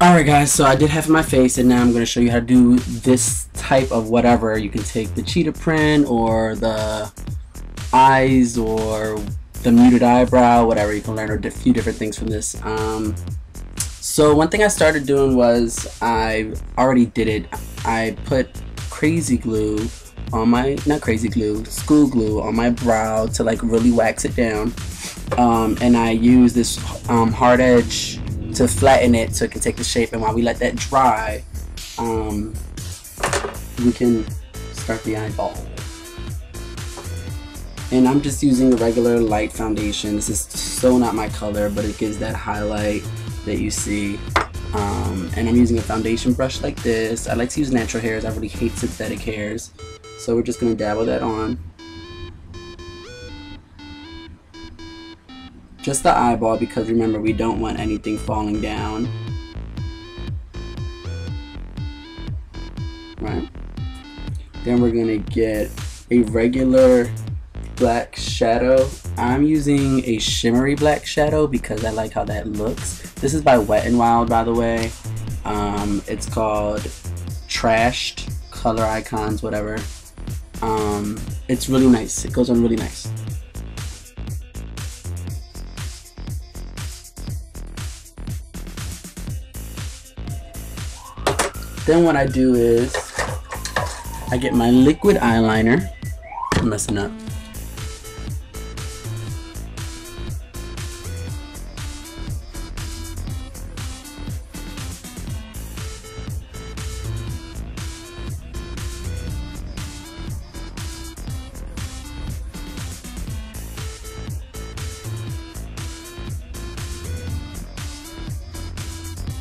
Alright guys, so I did half of my face and now I'm going to show you how to do this type of whatever. You can take the cheetah print or the eyes or the muted eyebrow, whatever. You can learn a few different things from this. So one thing I started doing was, I already did it, I put crazy glue on my, not crazy glue, school glue on my brow to like really wax it down. And I use this hard edge to flatten it so it can take the shape, and while we let that dry, we can start the eyeball. And I'm just using a regular light foundation. This is so not my color, but it gives that highlight that you see. And I'm using a foundation brush like this. I like to use natural hairs. I really hate synthetic hairs. So we're just gonna dabble that on. Just the eyeball, because remember, we don't want anything falling down. Right. Then we're gonna get a regular black shadow. I'm using a shimmery black shadow because I like how that looks. This is by Wet n Wild, by the way. It's called Trashed Color Icons, whatever. It's really nice. It goes on really nice. Then what I do is I get my liquid eyeliner. I'm messing up.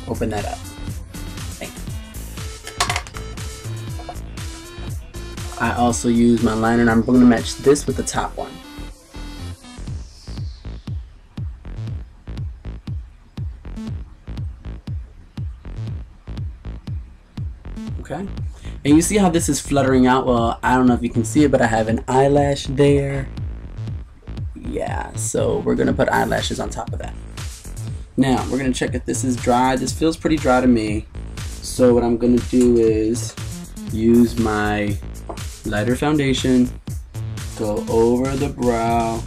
Open that up. I also use my liner, and I'm going to match this with the top one. Okay, and you see how this is fluttering out? Well, I don't know if you can see it, but I have an eyelash there. Yeah, so we're going to put eyelashes on top of that. Now, we're going to check if this is dry. This feels pretty dry to me. So what I'm going to do is use my lighter foundation, go over the brow.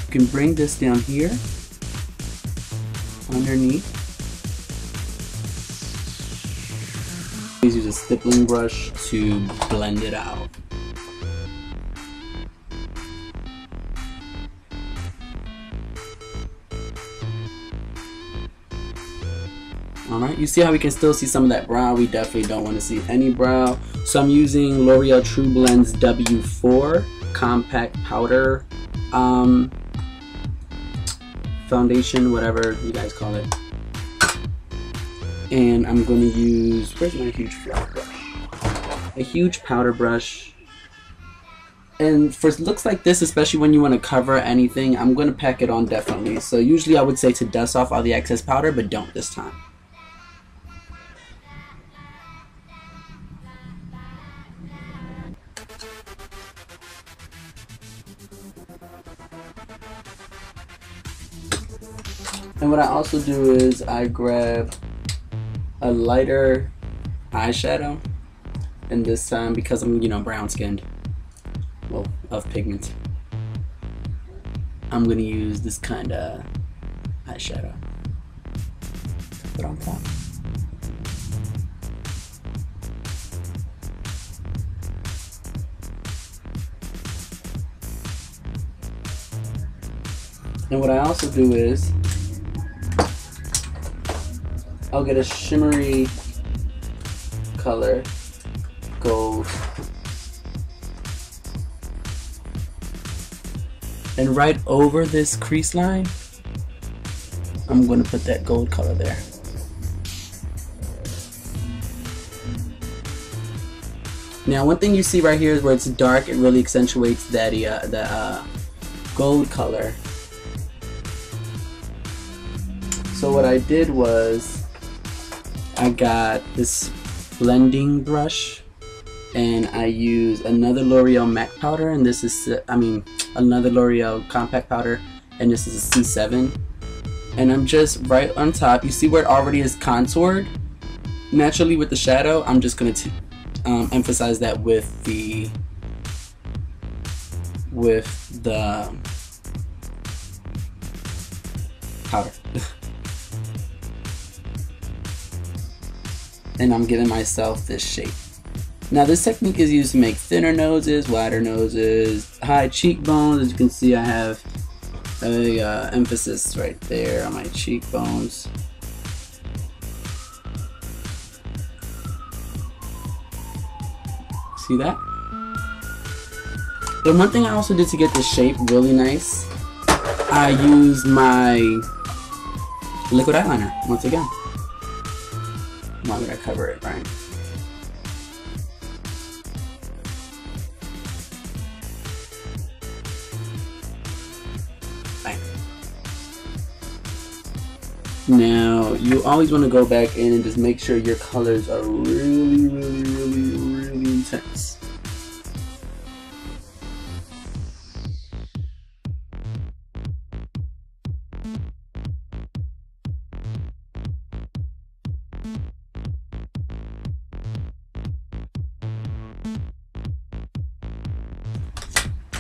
You can bring this down here, underneath. Please use a stippling brush to blend it out. Alright, you see how we can still see some of that brow? We definitely don't want to see any brow. So I'm using L'Oreal True Blends W4 Compact Powder foundation, whatever you guys call it. And I'm going to use, where's my huge flat brush? A huge powder brush. And for looks like this, especially when you want to cover anything, I'm going to pack it on definitely. So usually I would say to dust off all the excess powder, but don't this time. And what I also do is I grab a lighter eyeshadow, and this time, because I'm, you know, brown skinned, well, of pigment, I'm gonna use this kind of eyeshadow to put on top. And what I also do is I'll get a shimmery color, gold, and right over this crease line, I'm going to put that gold color there. Now one thing you see right here is where it's dark, it really accentuates that the gold color. So what I did was I got this blending brush and I used another L'Oreal MAC powder, and this is another L'Oreal compact powder, and this is a C7, and I'm just right on top. You see where it already is contoured naturally with the shadow. I'm just going to emphasize that with the powder. And I'm giving myself this shape. Now this technique is used to make thinner noses, wider noses, high cheekbones. As you can see, I have a emphasis right there on my cheekbones. See that? And one thing I also did to get the shape really nice, I used my liquid eyeliner once again. I'm not gonna cover it, right? Bang. Now you always want to go back in and just make sure your colors are really intense.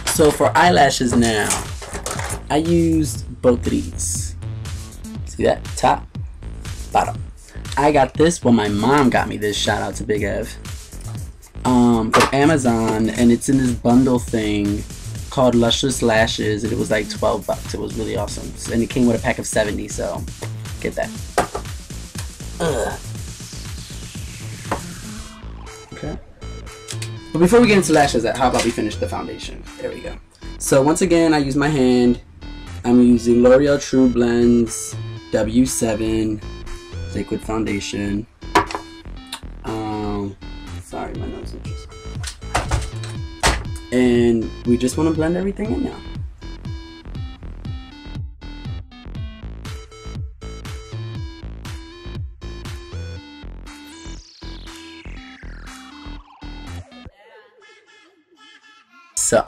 So for eyelashes now, I used both of these. See that? Top, bottom. I got this, well my mom got me this, shout out to Big Ev, from Amazon, and it's in this bundle thing called Luscious Lashes, and it was like 12 bucks. It was really awesome. And it came with a pack of 70, so get that. Okay. But before we get into lashes, how about we finish the foundation? There we go. So once again, I use my hand. I'm using L'Oreal True Blends W7 liquid foundation. Sorry, my nose itches. And we just want to blend everything in now. So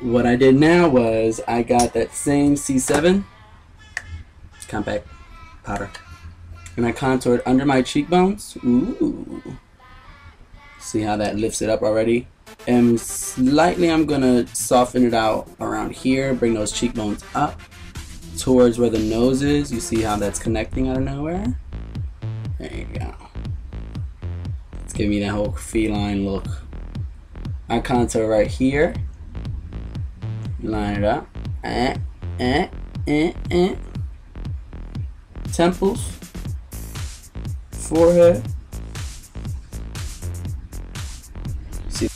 what I did now was I got that same C7 compact powder and I contoured under my cheekbones. Ooh, see how that lifts it up already? And slightly I'm gonna soften it out around here, bring those cheekbones up towards where the nose is. You see how that's connecting out of nowhere? There you go. It's giving me that whole feline look. I contour right here, line it up, temples, forehead. See.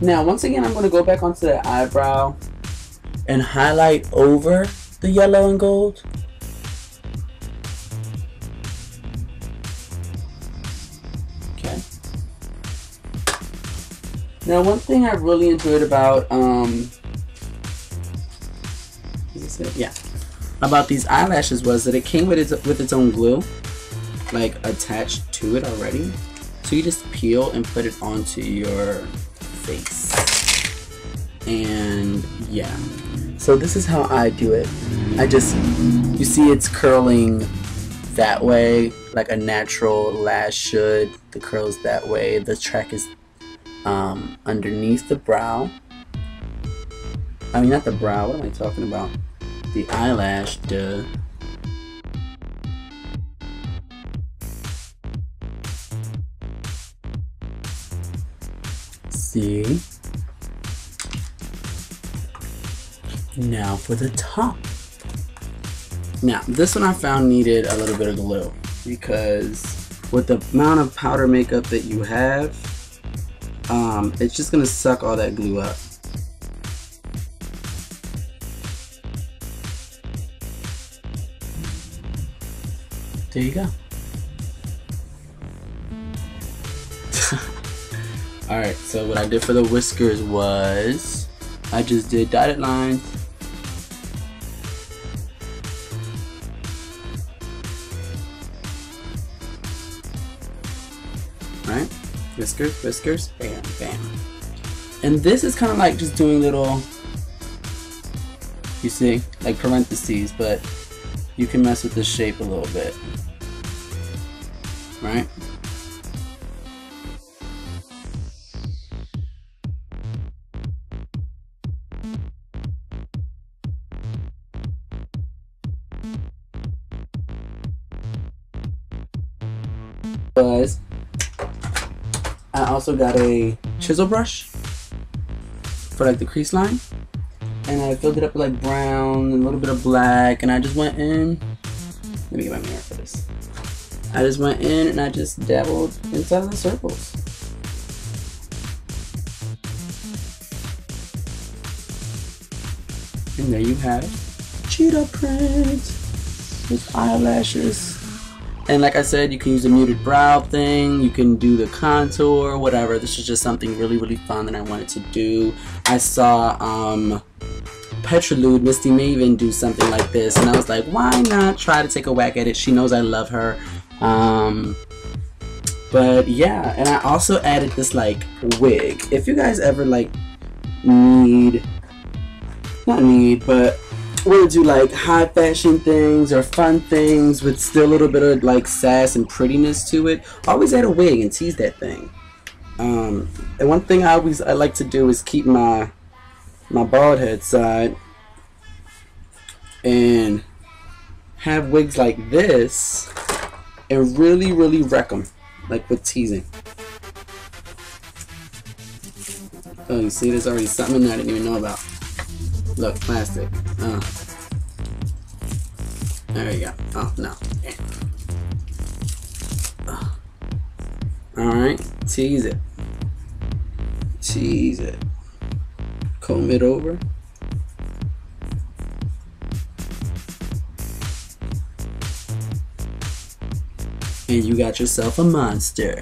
Now, once again, I'm going to go back onto the eyebrow and highlight over the yellow and gold. Now, one thing I really enjoyed about about these eyelashes was that it came with its own glue, like attached to it already. So you just peel and put it onto your face. And yeah, so this is how I do it. You see it's curling that way, like a natural lash should. The curls that way. The track is underneath the brow. I mean, not the brow, what am I talking about? The eyelash, duh. See? Now for the top. Now, this one I found needed a little bit of glue because with the amount of powder makeup that you have, it's just gonna suck all that glue up. There you go. Alright, so what I did for the whiskers was I just did dotted lines. Right? Whiskers, whiskers, bam, bam. And this is kind of like just doing little, you see, like parentheses, but you can mess with the shape a little bit. Right? Was I also got a chisel brush for like the crease line, and I filled it up with like brown and a little bit of black, and I just went in. Let me get my mirror for this. I just went in and I just dabbled inside of the circles. And there you have cheetah print with eyelashes. And like I said, you can use a muted brow thing, you can do the contour, whatever. This is just something really, really fun that I wanted to do. I saw PETRILUDE, Misty Maven, do something like this, and I was like, why not try to take a whack at it? She knows I love her. But yeah, and I also added this like wig. If you guys ever like but want to do like high fashion things or fun things with still a little bit of like sass and prettiness to it, always add a wig and tease that thing. And one thing I like to do is keep my bald head side and have wigs like this and really, really wreck them, like with teasing. Oh, you see, there's already something in there I didn't even know about. Look, plastic. There you go. Oh, no. Alright, tease it. Tease it. Comb it over. And you got yourself a monster.